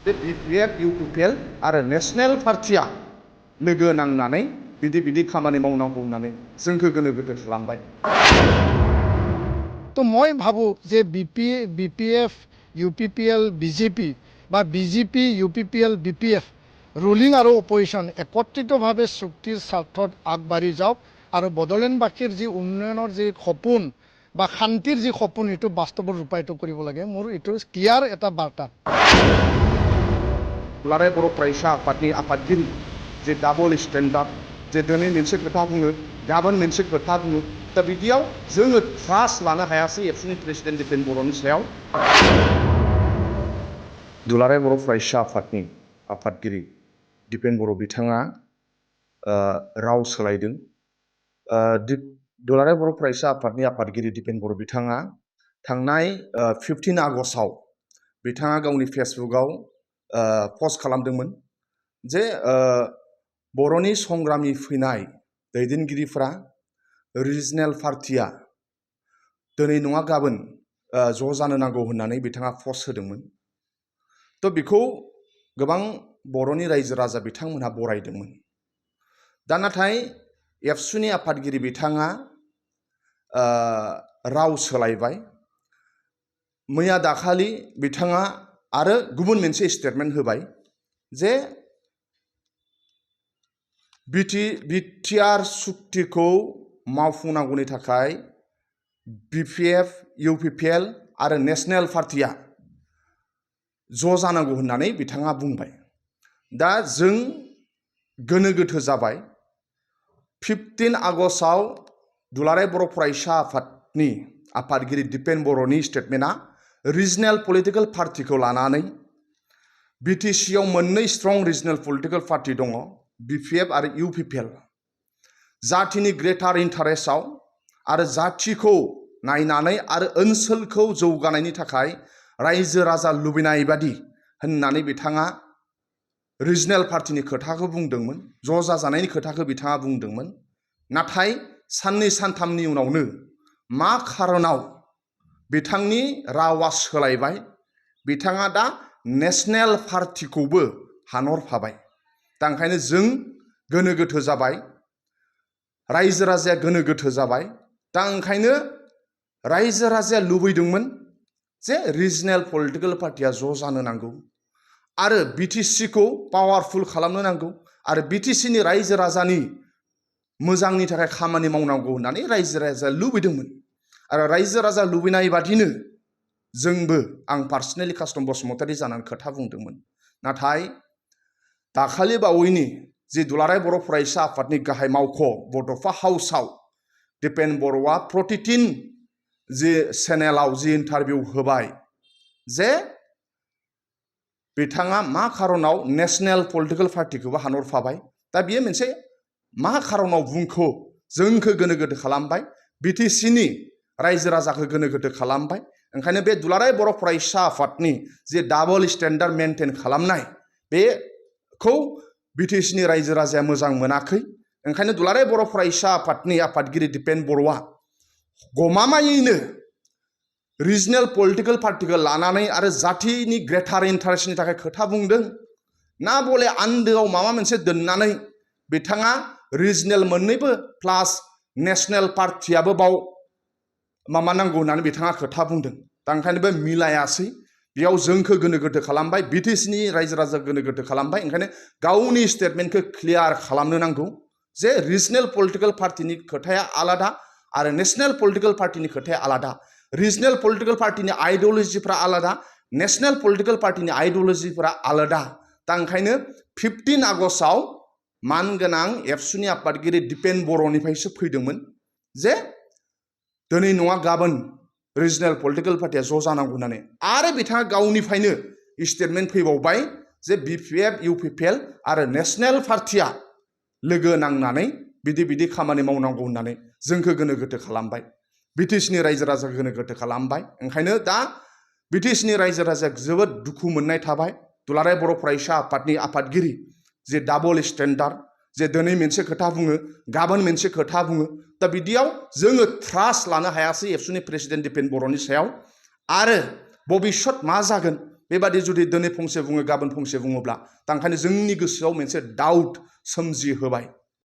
जे BPF UPPL आरो national पार्टिया लोगो नांनानै बिदि खामानि मावनांगौ होननानै जोंखौ गोनो गोथो खालामबाय। तो मैं भाबो जे BPF UPPL BJP বা BJP UPPL BPF रुलिंग और अपोजिशन एकत्रितভাৱে চুক্তিৰ স্বাৰ্থত আগবাঢ়ি যাওক আৰু বড়োলেণ্ডবাসীৰ যি উন্নয়নৰ যি সপোন বা শান্তিৰ যি সপোন এইটো বাস্তৱত ৰূপায়িত কৰিব লাগে। মোৰ এইটো ক্লিয়াৰ এটা বাৰ্তা। दुलाराय बर' फरायसा आफादनि आफादगिरि जे डाबल स्टेन्डार्ड जे दिनै मोनसे खोथा बुङो गाबोन मोनसे खोथा बुङो दा बिदियाव जोङो ट्रास्ट लानो हायासै एबसुनि प्रेसिडेन्ट दिपेन बर'नि सायाव। दुलाराय बर' फरायसा आफादनि आफादगिरि दिपेन बर' बिथाङा राव सोलायदों। दुलाराय बर' फरायसा आफादनि आफादगिरि दिपेन बर' बिथाङा थांनाय 15 आगस्टआव बिथाङा गावनि फेसबुकआव पस्ट खालामदोंमोन जे बर'नि संग्रामि फैनाय दैदेनगिरिफ्रा रिजनेल पार्टिया दिनै नङा गाबोन ज' जानो नांगौ होननानै बिथाङा पस्ट होदोंमोन। तो बेखौ गोबां बर'नि रायजो राजा बिथांमोनहा बरायदोंमोन। दा नाथाय एबसुनि आफादगिरि बिथाङा राव सोलायबाय। मैया दाखालि बिथाङा आरो गुबुन मोनसे स्टेटमेन्ट होबाय जे बिटिआर सुक्तिखौ मावफुंनांगौनि थाखाय BPF UPPL आरो नेशनेल पार्टिया ज' जानांगौ होननानै बिथाङा बुंबाय। दा जों गोनो गोथो जाबाय। 15 आगस्टआव दुलाराय बर' फरायसा आफादनि आफादगिरि दिपेन बर'नि स्टेटमेन्टआ रिजनेल पलिटिकल पार्टिखौ लानानै BTCआव मोननै स्ट्रं रिजनेल पलिटिकल पार्टि दङ BPF आरो UPPL। जातिनि ग्रेटार इन्टारेस्टआव आरो जातिखौ नायनानै आरो ओनसोलखौ जौगानायनि थाखाय रायजो राजा लुबैनाय बादि होननानै बिथाङा रिजनेल पार्टिनि खोथाखौ बुंदोंमोन, ज' जाजानायनि खोथाखौ बिथाङा बुंदोंमोन। नाथाय साननै सानथामनि उनावनो मा खारनाव बिथांनि रावा सोलायबाय, बिथाङा दा नेशनेल पार्टिखौबो हानहरफाबाय। दा ओंखायनो जों गोनो गोथो जाबाय, रायजो राजाया गोनो गोथो जाबाय। दा ओंखायनो रायजो राजाया लुबैदोंमोन जे रिजनेल पलिटिकल पार्टिया ज' जानो नांगौ आरो BTCखौ पावारफुल खालामनो नांगौ आरो BTCनि रायजो राजानि मोजांनि थाखाय खामानि मावनांगौ होननानै रायजो राजाया लुबैदोंमोन। आरो रायजो राजा लुबैनाय बादिनो जोंबो आं पार्सनेलि कास्टम बसुमतारी जानानै खोथा बुंदोंमोन। नाथाय दाखालि बावैनि जि दुलाराय बर' फरायसा आफादनि गाहाय मावख' बड'फा हाउसआव दिपेन बर'आ प्रतिदिन जि चेनेलाव जि इन्टारभिउ होबाय जे बिथाङा मा खारनाव नेशनेल पलिटिकल पार्टिखौबो हानहरफाबाय। दा बियो मोनसे मा खारनाव बुंखो जोंखौ गोनो गोथो खालामबाय, BTCनि रायजो राजाखौ गोनो गोथो खालामबाय। ओंखायनो बे दुलाराय बर' फरायसा आफादनि जे डाबल स्टेन्डार्ड मेनटेन खालामनाय बेखौ BTCनि रायजो राजाया मोजां मोनाखै। ओंखायनो दुलाराय बर' फरायसा आफादनि आफादगिरि दिपेन बर'आ गमामायैनो रिजनेल पलिटिकल पार्टिखौ लानानै आरो जातिनि ग्रेटार इन्टारेस्टनि थाखाय खोथा बुंदों ना बले आन्दोआव माबा मोनसे दोननानै बिथाङा रिजनेल मोननैबो प्लास नेशनेल पार्टियाबो बाव माबा नांगौ होननानै बिथाङा खोथा बुंदों। दा ओंखायनो बे मिलायासै। बेयाव जोंखौ गोनो गोथो खालामबाय, BTCनि रायजो राजा गोनो गोथो खालामबाय। ओंखायनो गावनि स्टेटमेन्टखौ क्लियार खालामनो नांगौ जे रिजनेल पलिटिकल पार्टिनि खोथाया आलादा आरो नेशनेल पलिटिकल पार्टिनि खोथाया आलादा। रिजनेल पलिटिकल पार्टिनि आइडियोलजिफ्रा आलादा, नेशनेल पलिटिकल पार्टिनि आइडियोलजिफ्रा आलादा। दा ओंखायनो 15 आगस्टआव मानगोनां एबसुनि आफादगिरि दिपेन बर'निफ्रायसो फैदोंमोन जे दिनै नङा गाबोन रिजनेल पलिटिकल पार्टिया ज' जानांगौ होननानै। आरो बिथाङा गावनिफ्रायनो स्टेटमेन्ट फैबावबाय जे BPF UPPL आरो नेशनेल पार्टिया लोगो नांनानै बिदि खामानि मावनांगौ होननानै जोंखौ गोनो गोथो खालामबाय, BTCनि रायजो राजा गोनो गोथो खालामबाय। ओंखायनो दा BTCनि रायजो राजाया जोबोद दुखु मोननाय थाबाय। दुलाराय बर' फरायसा आफादनि आफादगिरि जे डाबल स्टेन्डार्ड जे दिनै मोनसे खोथा बुङो गाबोन मोनसे खोथा बुङो। दा बिदियाव जोङो ट्रास्ट लानो हायासै एबसुनि प्रेसिडेन्ट दिपेन बर'नि सायाव। आरो भबिष्यत मा जागोन बेबादि जुदि दिनै फंसे बुङो गाबोन फंसे बुङोब्ला दा ओंखायनो जोंनि गोसोआव मोनसे डाउट सोमजिहोबाय